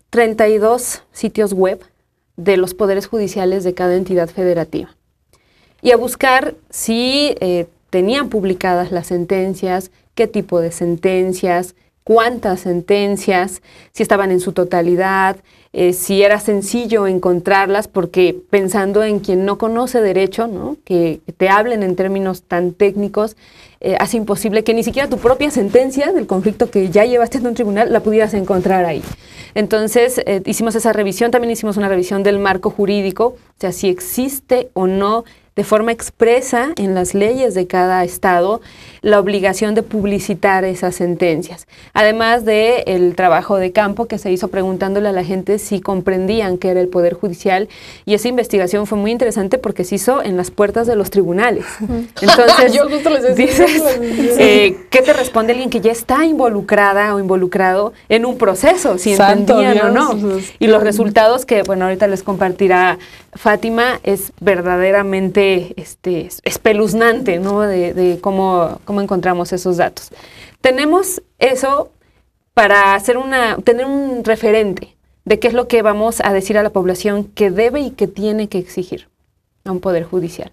32 sitios web de los poderes judiciales de cada entidad federativa y a buscar si tenían publicadas las sentencias, qué tipo de sentencias, cuántas sentencias, si estaban en su totalidad, si era sencillo encontrarlas, porque pensando en quien no conoce derecho, ¿no? Que te hablen en términos tan técnicos, hace imposible que ni siquiera tu propia sentencia del conflicto que ya llevaste en un tribunal la pudieras encontrar ahí. Entonces, hicimos esa revisión, también hicimos una revisión del marco jurídico, o sea, si existe o no de forma expresa en las leyes de cada estado la obligación de publicitar esas sentencias. Además del trabajo de campo que se hizo preguntándole a la gente si comprendían qué era el Poder Judicial, y esa investigación fue muy interesante porque se hizo en las puertas de los tribunales. Entonces, yo justo les decía, dices, ¿qué te responde alguien que ya está involucrada o involucrado en un proceso, si entendían o no? Y los resultados que, bueno, ahorita les compartirá Fátima, es verdaderamente espeluznante, ¿no? De cómo encontramos esos datos. Tenemos eso para tener un referente de qué es lo que vamos a decir a la población que debe y que tiene que exigir a un poder judicial.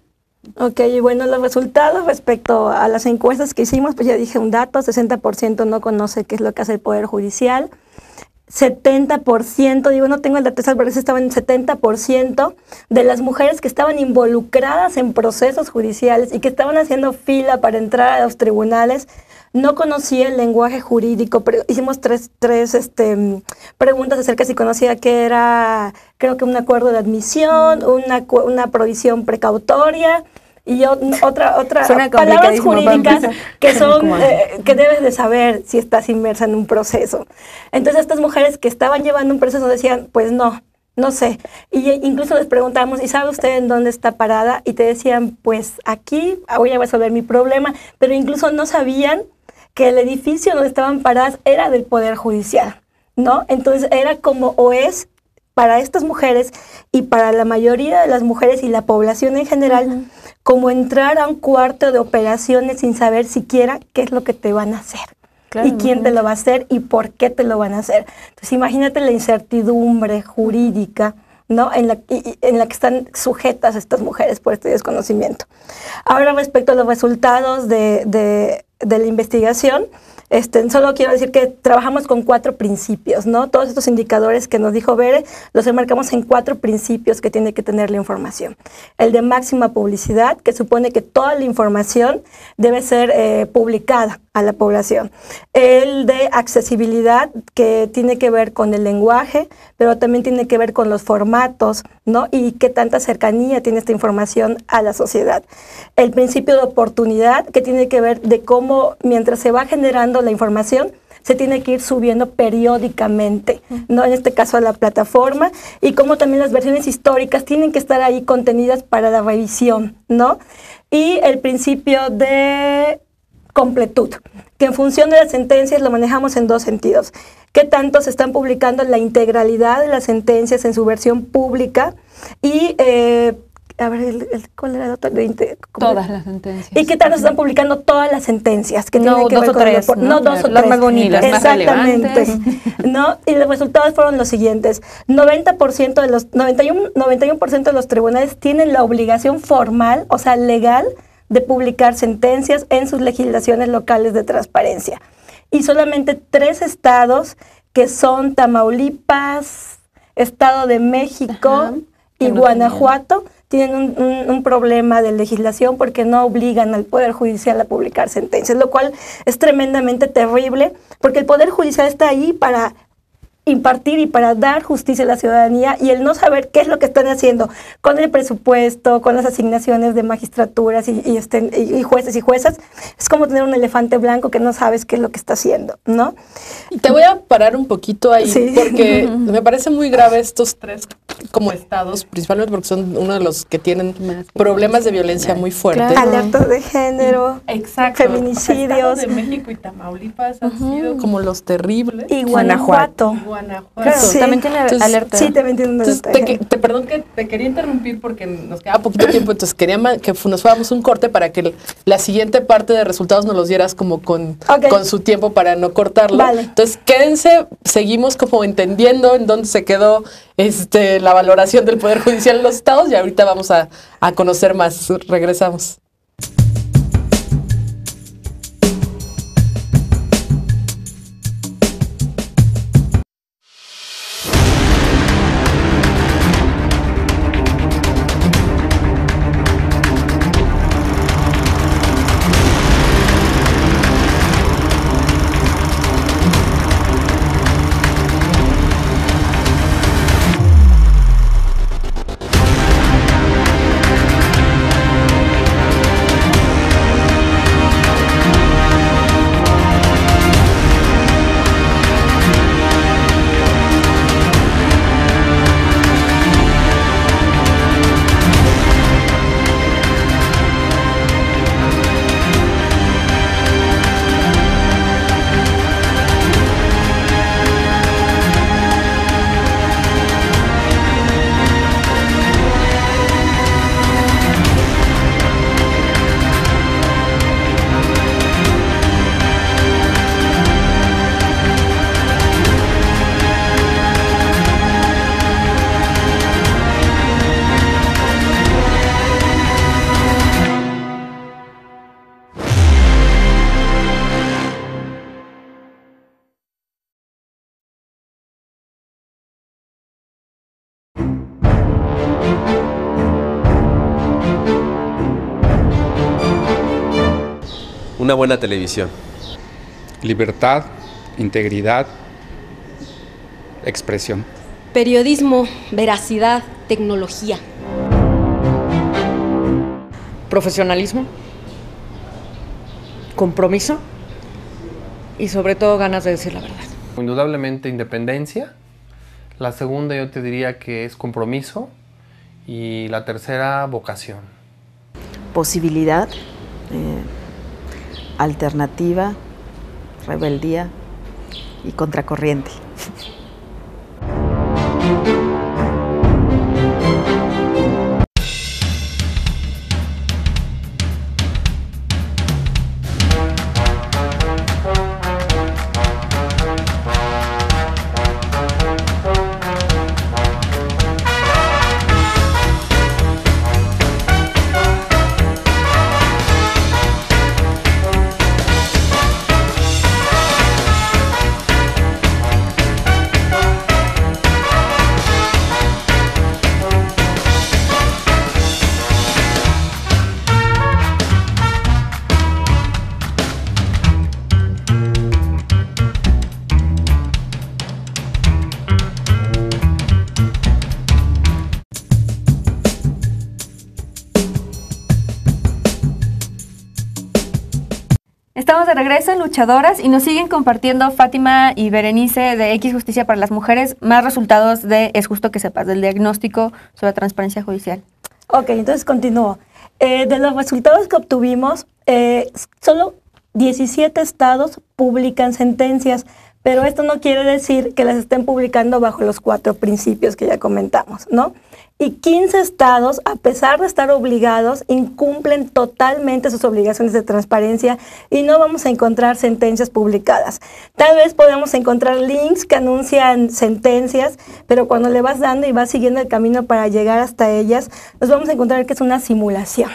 Ok, y bueno, los resultados respecto a las encuestas que hicimos, pues ya dije un dato, 60% no conoce qué es lo que hace el Poder Judicial. 70%, digo, no tengo el dato, pero estaban en 70% de las mujeres que estaban involucradas en procesos judiciales y que estaban haciendo fila para entrar a los tribunales, no conocía el lenguaje jurídico, pero hicimos tres preguntas acerca de si conocía qué era, creo que un acuerdo de admisión, una provisión precautoria, y otra palabras jurídicas que son que debes de saber si estás inmersa en un proceso. Entonces estas mujeres que estaban llevando un proceso decían, pues no sé. Y incluso les preguntamos, ¿y sabe usted en dónde está parada? Y te decían, pues aquí voy a resolver mi problema. Pero incluso no sabían que el edificio donde estaban paradas era del Poder Judicial, ¿no? Entonces era como o es para estas mujeres y para la mayoría de las mujeres y la población en general, como entrar a un cuarto de operaciones sin saber siquiera qué es lo que te van a hacer. Claro, y quién te lo va a hacer y por qué te lo van a hacer. Entonces imagínate la incertidumbre jurídica, ¿no? en la que están sujetas estas mujeres por este desconocimiento. Ahora, respecto a los resultados de la investigación, solo quiero decir que trabajamos con 4 principios, ¿no? Todos estos indicadores que nos dijo Bere, los enmarcamos en 4 principios que tiene que tener la información. El de máxima publicidad, que supone que toda la información debe ser publicada a la población. El de accesibilidad, que tiene que ver con el lenguaje, pero también tiene que ver con los formatos, ¿no? Y qué tanta cercanía tiene esta información a la sociedad. El principio de oportunidad, que tiene que ver de cómo, mientras se va generando la información, se tiene que ir subiendo periódicamente, ¿no? En este caso a la plataforma, y cómo también las versiones históricas tienen que estar ahí contenidas para la revisión, ¿no? Y el principio de completud, que en función de las sentencias lo manejamos en 2 sentidos. ¿Qué tanto se están publicando la integralidad de las sentencias en su versión pública? Y a ver, ¿cuál era el otro? Todas las sentencias. ¿Y qué tal nos están publicando todas las sentencias? Que tienen que dos ver o con tres, no dos o las tres. más bonitas. Las más Exactamente. ¿No? Y los resultados fueron los siguientes. 91% de los tribunales tienen la obligación formal, o sea, legal, de publicar sentencias en sus legislaciones locales de transparencia. Y solamente 3 estados, que son Tamaulipas, Estado de México y Guanajuato, tienen un problema de legislación porque no obligan al Poder Judicial a publicar sentencias, lo cual es tremendamente terrible, porque el Poder Judicial está ahí para impartir y para dar justicia a la ciudadanía, y el no saber qué es lo que están haciendo con el presupuesto, con las asignaciones de magistraturas y jueces y juezas, es como tener un elefante blanco que no sabes qué es lo que está haciendo, ¿no? Te voy a parar un poquito ahí, porque me parece muy grave estos 3 como estados, principalmente porque son uno de los que tienen problemas de violencia muy fuertes. Alertas de género, feminicidios. O sea, Estado de México y Tamaulipas han sido como los terribles. Y Guanajuato. Claro, también tiene alerta. Sí, también tiene una alerta. Perdón que te quería interrumpir porque nos queda poquito tiempo, entonces quería que nos fuéramos un corte para que la siguiente parte de resultados nos los dieras como con su tiempo para no cortarlo. Vale. Entonces quédense, seguimos como entendiendo en dónde se quedó la valoración del Poder Judicial en los estados, y ahorita vamos a conocer más. Regresamos. Una buena televisión. Libertad, integridad, expresión. Periodismo, veracidad, tecnología. Profesionalismo, compromiso y sobre todo ganas de decir la verdad. Indudablemente independencia. La segunda yo te diría que es compromiso. Y la tercera, vocación. Posibilidad, alternativa, rebeldía y contracorriente. Estamos de regreso en Luchadoras y nos siguen compartiendo Fátima y Berenice de X Justicia para las Mujeres más resultados de Es Justo que Sepas, del diagnóstico sobre transparencia judicial. Ok, entonces continúo. De los resultados que obtuvimos, solo 17 estados publican sentencias, pero esto no quiere decir que las estén publicando bajo los 4 principios que ya comentamos, ¿no? y 15 estados, a pesar de estar obligados, incumplen totalmente sus obligaciones de transparencia y no vamos a encontrar sentencias publicadas. Tal vez podamos encontrar links que anuncian sentencias, pero cuando le vas dando y vas siguiendo el camino para llegar hasta ellas, nos vamos a encontrar que es una simulación,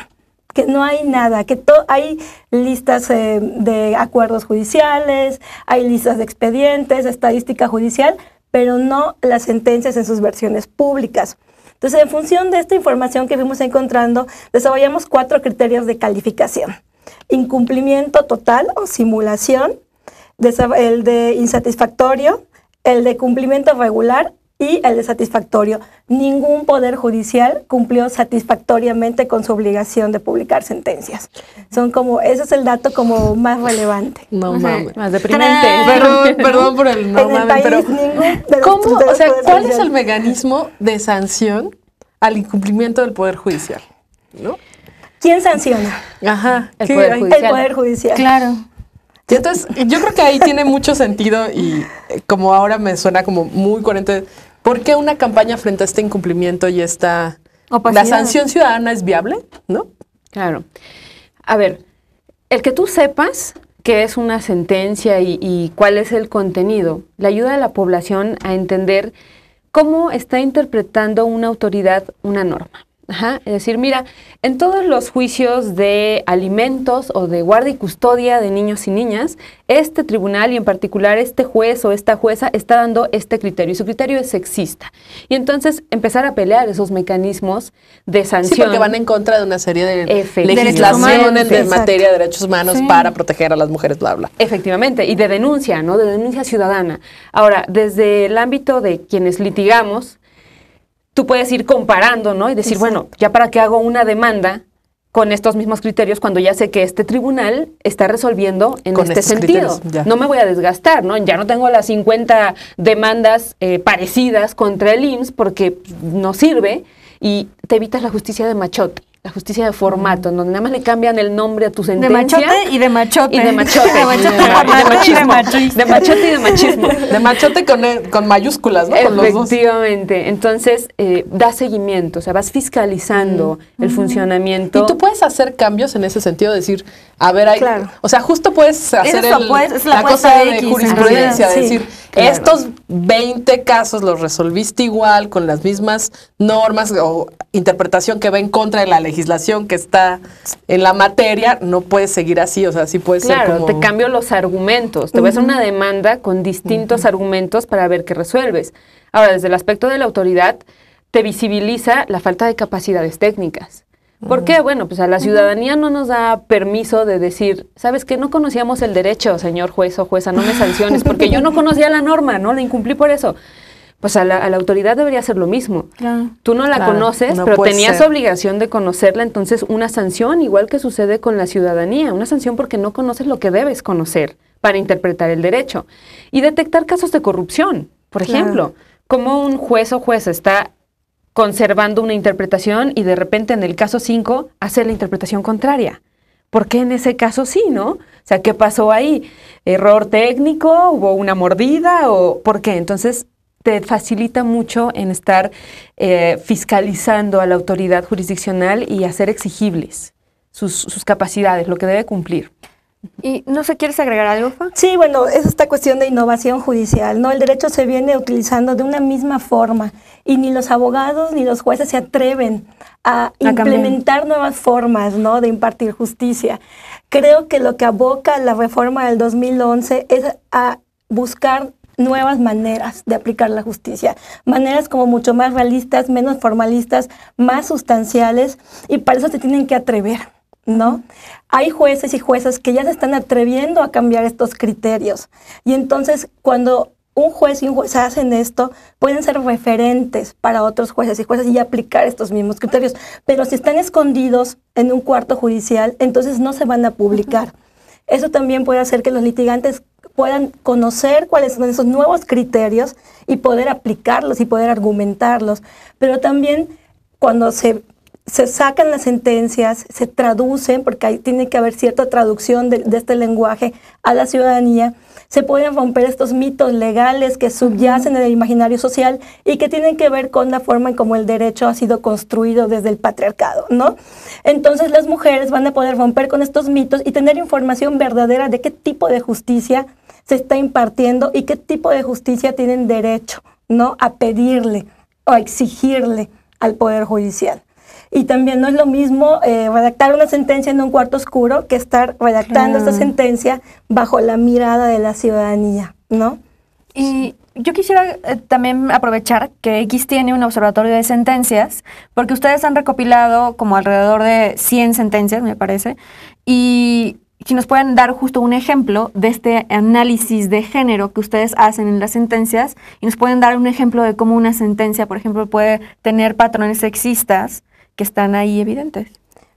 que no hay nada, que hay listas de acuerdos judiciales, hay listas de expedientes, estadística judicial, pero no las sentencias en sus versiones públicas. Entonces, en función de esta información que fuimos encontrando, desarrollamos 4 criterios de calificación. Incumplimiento total o simulación, el de insatisfactorio, el de cumplimiento regular y el de satisfactorio. Ningún poder judicial cumplió satisfactoriamente con su obligación de publicar sentencias. Ese es el dato como más relevante. No mames. Más deprimente. Perdón por el no mames, pero ¿cómo? O sea, ¿cuál es el mecanismo de sanción al incumplimiento del Poder Judicial? ¿No? ¿Quién sanciona? Ajá. El Poder Judicial. El Poder Judicial. Claro. Y entonces, yo creo que ahí tiene mucho sentido y como ahora me suena como muy coherente. ¿Por qué una campaña frente a este incumplimiento y esta... opacidad? ¿La sanción ciudadana es viable? ¿No? Claro. A ver, el que tú sepas qué es una sentencia y cuál es el contenido, le ayuda a la población a entender cómo está interpretando una autoridad una norma. Ajá, es decir, mira, en todos los juicios de alimentos o de guardia y custodia de niños y niñas, este tribunal y en particular este juez o esta jueza está dando este criterio y su criterio es sexista. Y entonces empezar a pelear esos mecanismos de sanción. Sí, porque van en contra de una serie de legislaciones de materia de derechos humanos para proteger a las mujeres, bla, bla. Efectivamente, y de denuncia, ¿no? De denuncia ciudadana. Ahora, desde el ámbito de quienes litigamos, tú puedes ir comparando, ¿no? Y decir, bueno, ¿ya para qué hago una demanda con estos mismos criterios cuando ya sé que este tribunal está resolviendo en este sentido? No me voy a desgastar, ¿no? Ya no tengo las 50 demandas parecidas contra el IMSS porque no sirve y te evitas la justicia de machote. La justicia de formato, en donde nada más le cambian el nombre a tu sentencia. De machote y de machote. Y de machote. De machismo. De machote y de machismo. De machote con mayúsculas, ¿no? Con los dos. Efectivamente. Entonces, da seguimiento, o sea, vas fiscalizando el funcionamiento. Y tú puedes hacer cambios en ese sentido, decir, a ver, o sea, justo puedes hacer la cosa de jurisprudencia, de decir, estos 20 casos los resolviste igual, con las mismas normas o interpretación que va en contra de la legislación que está en la materia, no puedes seguir así, o sea, sí puede ser como... te cambio los argumentos, te voy a hacer una demanda con distintos argumentos para ver qué resuelves. Ahora, desde el aspecto de la autoridad, te visibiliza la falta de capacidades técnicas. ¿Por qué? Bueno, pues a la ciudadanía no nos da permiso de decir, ¿sabes qué? No conocíamos el derecho, señor juez o jueza, no me sanciones, porque yo no conocía la norma, ¿no? La incumplí por eso. Pues a la autoridad debería hacer lo mismo. Claro. Tú no la conoces, pero tenías obligación de conocerla, entonces una sanción, igual que sucede con la ciudadanía, una sanción porque no conoces lo que debes conocer para interpretar el derecho. Y detectar casos de corrupción, por ejemplo, como un juez o jueza está conservando una interpretación y de repente en el caso 5 hace la interpretación contraria. ¿Por qué en ese caso sí, no? O sea, ¿qué pasó ahí? ¿Error técnico? ¿Hubo una mordida? ¿O por qué? Entonces, te facilita mucho en estar fiscalizando a la autoridad jurisdiccional y hacer exigibles sus capacidades, lo que debe cumplir. ¿Y no se quieres agregar algo, Fa? Sí, bueno, es esta cuestión de innovación judicial, ¿no? El derecho se viene utilizando de una misma forma y ni los abogados ni los jueces se atreven a implementar nuevas formas, ¿no? De impartir justicia. Creo que lo que aboca la reforma del 2011 es a buscar nuevas maneras de aplicar la justicia, maneras como mucho más realistas, menos formalistas, más sustanciales, y para eso se tienen que atrever, ¿no? Hay jueces y juezas que ya se están atreviendo a cambiar estos criterios, y entonces cuando un juez y un juez hacen esto, pueden ser referentes para otros jueces y juezas y aplicar estos mismos criterios, pero si están escondidos en un cuarto judicial, entonces no se van a publicar. Eso también puede hacer que los litigantes puedan conocer cuáles son esos nuevos criterios y poder aplicarlos y poder argumentarlos. Pero también cuando se sacan las sentencias, se traducen, porque ahí tiene que haber cierta traducción de este lenguaje a la ciudadanía, se pueden romper estos mitos legales que subyacen en el imaginario social y que tienen que ver con la forma en cómo el derecho ha sido construido desde el patriarcado, ¿no? Entonces las mujeres van a poder romper con estos mitos y tener información verdadera de qué tipo de justicia se está impartiendo y qué tipo de justicia tienen derecho, ¿no?, a pedirle o a exigirle al Poder Judicial. Y también no es lo mismo redactar una sentencia en un cuarto oscuro que estar redactando esta sentencia bajo la mirada de la ciudadanía, ¿no? Y yo quisiera también aprovechar que X tiene un observatorio de sentencias, porque ustedes han recopilado como alrededor de 100 sentencias, me parece, y si nos pueden dar justo un ejemplo de este análisis de género que ustedes hacen en las sentencias, y nos pueden dar un ejemplo de cómo una sentencia, por ejemplo, puede tener patrones sexistas que están ahí evidentes.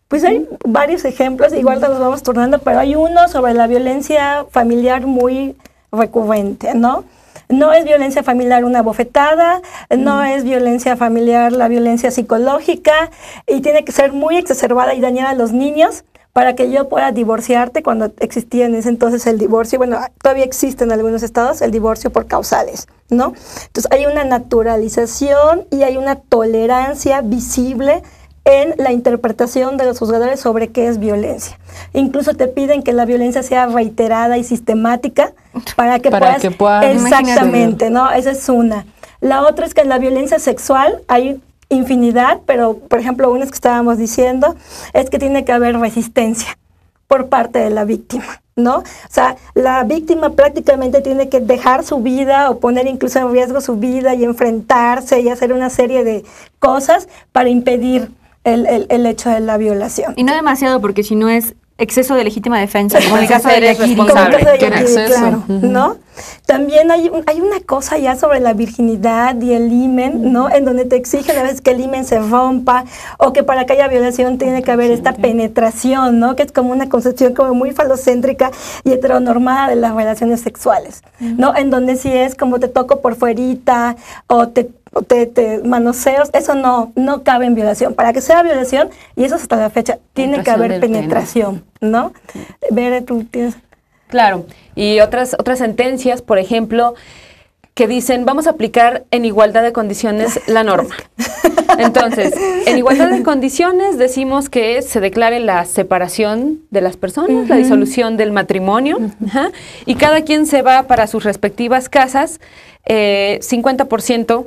Pues hay varios ejemplos, igual te los vamos turnando, pero hay uno sobre la violencia familiar muy recurrente, ¿no? No es violencia familiar una bofetada, no es violencia familiar la violencia psicológica, y tiene que ser muy exacerbada y dañar a los niños para que yo pueda divorciarte, cuando existía en ese entonces el divorcio. Bueno, todavía existe en algunos estados el divorcio por causales, ¿no? Entonces hay una naturalización y hay una tolerancia visible en la interpretación de los juzgadores sobre qué es violencia. Incluso te piden que la violencia sea reiterada y sistemática para que puedas... Exactamente, ¿no? Esa es una. La otra es que en la violencia sexual hay infinidad, pero por ejemplo, una que estábamos diciendo es que tiene que haber resistencia por parte de la víctima, ¿no? O sea, la víctima prácticamente tiene que dejar su vida o poner incluso en riesgo su vida y enfrentarse y hacer una serie de cosas para impedir el hecho de la violación. Y no demasiado, porque si no es exceso de legítima defensa, como en el caso de Yaquiri. Claro, ¿no? También hay una cosa ya sobre la virginidad y el himen, ¿no? En donde te exigen a veces que el himen se rompa, o que para que haya violación tiene que haber esta penetración, ¿no? Que es como una concepción como muy falocéntrica y heteronormada de las relaciones sexuales, ¿no? En donde si es como te toco por fuerita o te manoseos, eso no cabe en violación. Para que sea violación, y eso hasta la fecha, tiene que haber penetración, ¿no? Bere, tú tienes... Claro, y otras sentencias, por ejemplo, que dicen, vamos a aplicar en igualdad de condiciones la norma. Entonces, en igualdad de condiciones decimos que se declare la separación de las personas, la disolución del matrimonio, y cada quien se va para sus respectivas casas, 50%,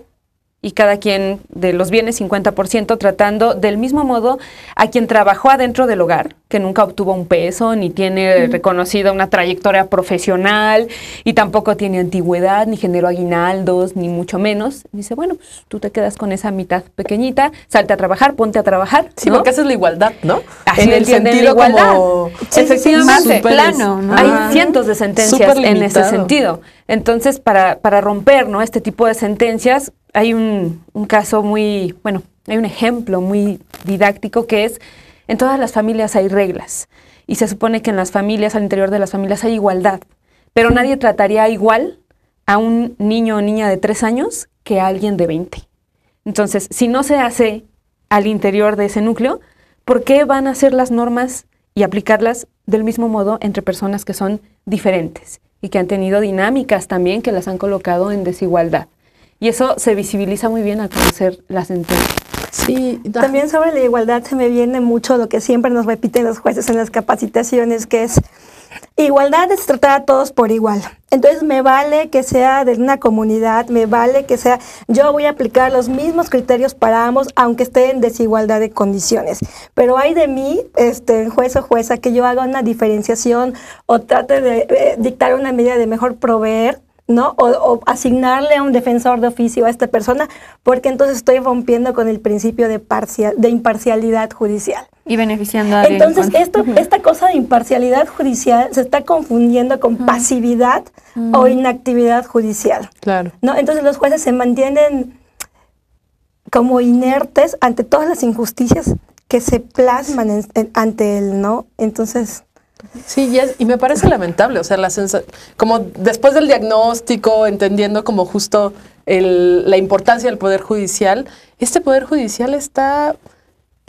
y cada quien de los bienes 50%, tratando del mismo modo a quien trabajó adentro del hogar, que nunca obtuvo un peso, ni tiene reconocida una trayectoria profesional, y tampoco tiene antigüedad, ni generó aguinaldos, ni mucho menos. Dice, bueno, pues tú te quedas con esa mitad pequeñita, salte a trabajar, ponte a trabajar. Sí, ¿no? Porque esa es la igualdad, ¿no? Así en el sentido igualdad. Como... Efectivamente, plano, ¿no? Hay cientos de sentencias en ese sentido. Entonces, para romper, ¿no?, este tipo de sentencias, hay un caso muy, bueno, hay un ejemplo muy didáctico que es, en todas las familias hay reglas, y se supone que en las familias, al interior de las familias hay igualdad, pero nadie trataría igual a un niño o niña de 3 años que a alguien de 20. Entonces, si no se hace al interior de ese núcleo, ¿por qué van a hacer las normas y aplicarlas del mismo modo entre personas que son diferentes y que han tenido dinámicas también que las han colocado en desigualdad? Y eso se visibiliza muy bien al conocer la sentencia. Sí, también sobre la igualdad se me viene mucho lo que siempre nos repiten los jueces en las capacitaciones, que es igualdad es tratar a todos por igual. Entonces me vale que sea de una comunidad, me vale que sea, yo voy a aplicar los mismos criterios para ambos, aunque esté en desigualdad de condiciones. Pero hay de mí, juez o jueza, que yo haga una diferenciación o trate de dictar una medida de mejor proveer, ¿no? O asignarle a un defensor de oficio a esta persona, porque entonces estoy rompiendo con el principio de imparcialidad judicial. Y beneficiando a alguien. Entonces, esta cosa de imparcialidad judicial se está confundiendo con pasividad o inactividad judicial. Claro. ¿No? Entonces los jueces se mantienen como inertes ante todas las injusticias que se plasman ante él, ¿no? Entonces... Sí, y me parece lamentable, o sea, como después del diagnóstico, entendiendo como justo la importancia del Poder Judicial, este Poder Judicial está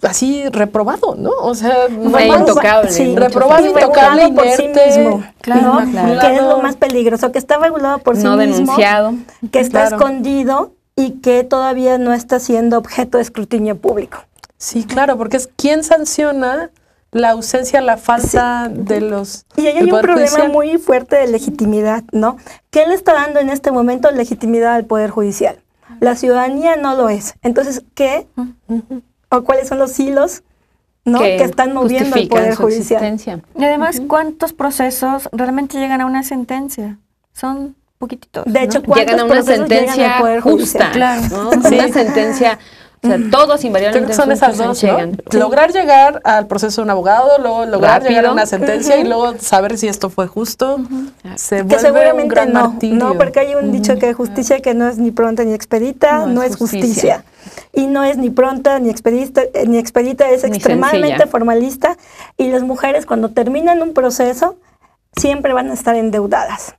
así reprobado, ¿no? O sea, intocable. Sí, reprobado, intocable, por sí inerte, mismo, claro, ¿no? Que es lo más peligroso, que está regulado por sí no mismo, denunciado, que está claro, escondido y que todavía no está siendo objeto de escrutinio público. Sí, claro, porque es quién sanciona la ausencia, la falta de los... Y ahí hay un problema muy fuerte de legitimidad, ¿no? ¿Qué le está dando en este momento legitimidad al Poder Judicial? La ciudadanía no lo es. Entonces, ¿qué? ¿O cuáles son los hilos, ¿no? que están moviendo al Poder Judicial? Y además, ¿cuántos procesos realmente llegan a una sentencia? Son poquititos. De hecho, ¿no? llegan a una sentencia justa, claro, ¿no? Sí. Una sentencia... O sea, todos invariablemente son esas dos, llegan. ¿No? Lograr llegar al proceso de un abogado, luego lograr llegar a una sentencia y luego saber si esto fue justo. Se vuelve seguramente un gran martirio. No, porque hay un dicho que justicia que no es ni pronta ni expedita, no es justicia. Y no es ni pronta ni expedita, es extremadamente formalista. Y las mujeres cuando terminan un proceso siempre van a estar endeudadas.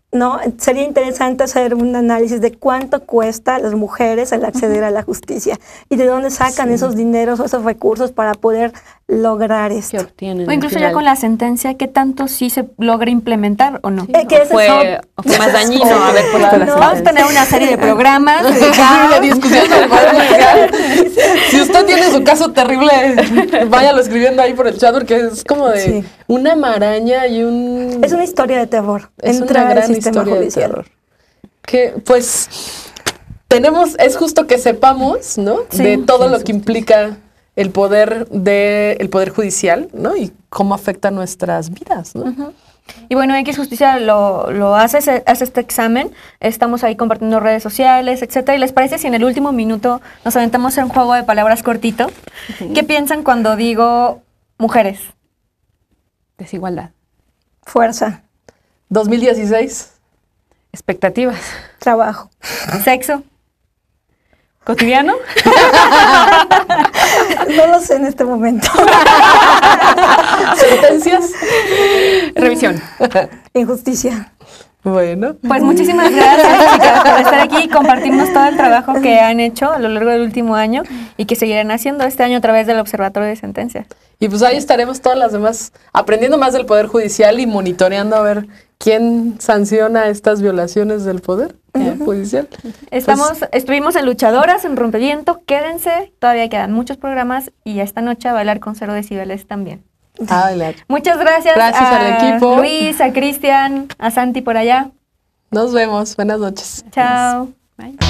¿No? Sería interesante hacer un análisis de cuánto cuesta a las mujeres el acceder a la justicia y de dónde sacan esos dineros o esos recursos para poder lograr esto. O incluso ya con la sentencia, ¿qué tanto sí se logra implementar o no? ¿O fue más dañino haber puesto la sentencia? Vamos a tener una serie de programas de discusión sobre el Poder Judicial. Si usted tiene su caso terrible, váyalo escribiendo ahí por el chat, porque es como de una maraña y un... Es una historia de terror. Es una gran historia judicial. De terror. Que, pues, es justo que sepamos, ¿no? De todo lo que implica el poder judicial, ¿no? Y cómo afecta nuestras vidas, ¿no? Y bueno, X Justicia lo hace este examen. Estamos ahí compartiendo redes sociales, etcétera. ¿Y les parece si en el último minuto nos aventamos en un juego de palabras cortito? ¿Qué piensan cuando digo mujeres? Desigualdad. Fuerza. 2016. Expectativas. Trabajo. Sexo. ¿Cotidiano? No lo sé en este momento. ¿Sentencias? Revisión. Injusticia. Bueno. Pues muchísimas gracias, chicas, por estar aquí y compartirnos todo el trabajo que han hecho a lo largo del último año y que seguirán haciendo este año a través del Observatorio de Sentencias. Y pues ahí estaremos todas las demás aprendiendo más del Poder Judicial y monitoreando a ver quién sanciona estas violaciones del Poder Judicial. Estuvimos en Luchadoras, en Rompeviento. Quédense, todavía quedan muchos programas y esta noche a bailar con 0 decibeles también. Muchas gracias. Gracias al equipo. Luis, a Cristian, a Santi por allá. Nos vemos. Buenas noches. Chao. Bye.